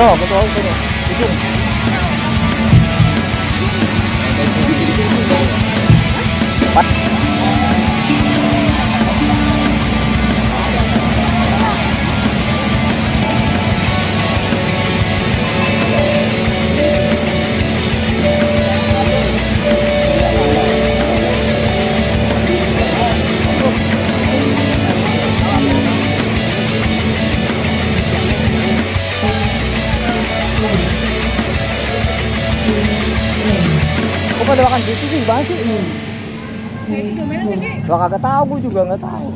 No, betul betul. Itu. Kok pada makan gitu sih, gimana sih? Wah, kagak tahu, gue juga nggak tahu.